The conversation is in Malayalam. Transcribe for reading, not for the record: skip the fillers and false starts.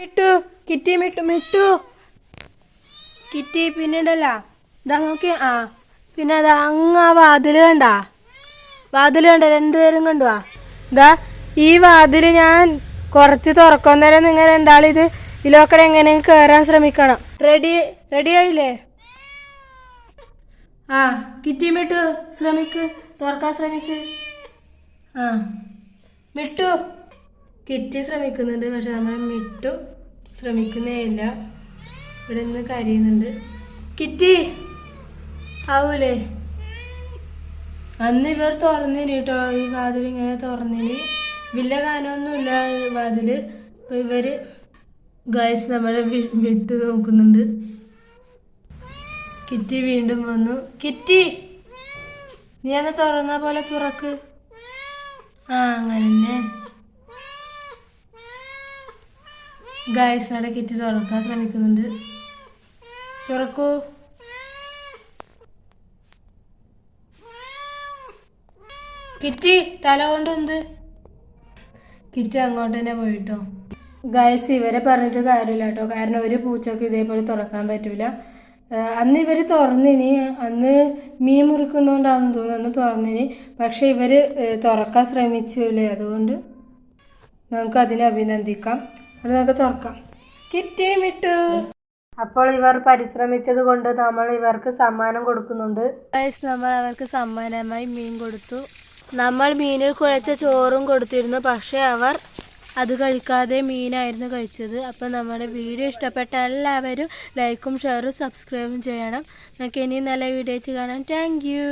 മിട്ടു കിറ്റി മിട്ടു കിറ്റി പിന്നെണ്ടല്ലോ ഇതാ നോക്കി. പിന്നെ അതാ അങ്ങ് ആ വാതില് കണ്ട രണ്ടുപേരും കണ്ടുവാ. ഇതാ ഈ വാതില് ഞാൻ കുറച്ച് തുറക്കാൻ നേരം നിങ്ങൾ രണ്ടാളിത് ഇതിലൊക്കെ എങ്ങനെയും കയറാൻ ശ്രമിക്കണം. റെഡി ആയില്ലേ? കിറ്റി മിട്ടു തുറക്കാൻ ശ്രമിക്ക്. മിട്ടു കിറ്റി ശ്രമിക്കുന്നുണ്ട്, പക്ഷെ നമ്മൾ മിട്ടു ശ്രമിക്കുന്നേ ഇല്ല. ഇവിടെ നിന്ന് കരയുന്നുണ്ട്. കിറ്റി ആവൂലേ? അന്ന് ഇവർ തുറന്നിന് കേട്ടോ, ഈ വാതിൽ ഇങ്ങനെ തുറന്നിന്. വലിയ ഗാനമൊന്നുമില്ല വാതില്. അപ്പൊ ഇവര് ഗൈസ് നമ്മളെ വിട്ടു നോക്കുന്നുണ്ട്. കിറ്റി വീണ്ടും വന്നു. കിറ്റി നീ അന്ന് തുറന്ന പോലെ തുറക്ക്. അങ്ങനെ ഗൈസ് അവിടെ കിറ്റി തുറക്കാൻ ശ്രമിക്കുന്നുണ്ട്. തുറക്കൂ. കിറ്റി തല കൊണ്ട് എന്ത്? കിറ്റി അങ്ങോട്ട് തന്നെ പോയിട്ടോ. ഗൈസ് ഇവരെ പറഞ്ഞിട്ട് കാര്യമില്ല കേട്ടോ, കാരണം ഒരു പൂച്ചക്ക് ഇതേപോലെ തുറക്കാൻ പറ്റൂല. അന്ന് ഇവർ തുറന്നിനി, അന്ന് മീൻ മുറിക്കുന്നോണ്ടാണെന്ന് തോന്നുന്നു അന്ന് തുറന്നിനി. പക്ഷെ ഇവര് തുറക്കാൻ ശ്രമിച്ചില്ലേ, അതുകൊണ്ട് നമുക്ക് അതിനെ അഭിനന്ദിക്കാം. അത് നമുക്ക് തുറക്കാം. കിറ്റി മിട്ടു. അപ്പോൾ ഇവർ പരിശ്രമിച്ചത് കൊണ്ട് നമ്മൾ ഇവർക്ക് സമ്മാനം കൊടുക്കുന്നുണ്ട്. നമ്മൾ അവർക്ക് സമ്മാനമായി മീൻ കൊടുത്തു. നമ്മൾ മീനിൽ കുഴച്ച ചോറും കൊടുത്തിരുന്നു, പക്ഷെ അവർ അത് കഴിക്കാതെ മീനായിരുന്നു കഴിച്ചത്. അപ്പം നമ്മുടെ വീഡിയോ ഇഷ്ടപ്പെട്ട എല്ലാവരും ലൈക്കും ഷെയറും സബ്സ്ക്രൈബും ചെയ്യണം. നമുക്ക് ഇനി നല്ല വീഡിയോ ആയിട്ട് കാണാം. Thank you.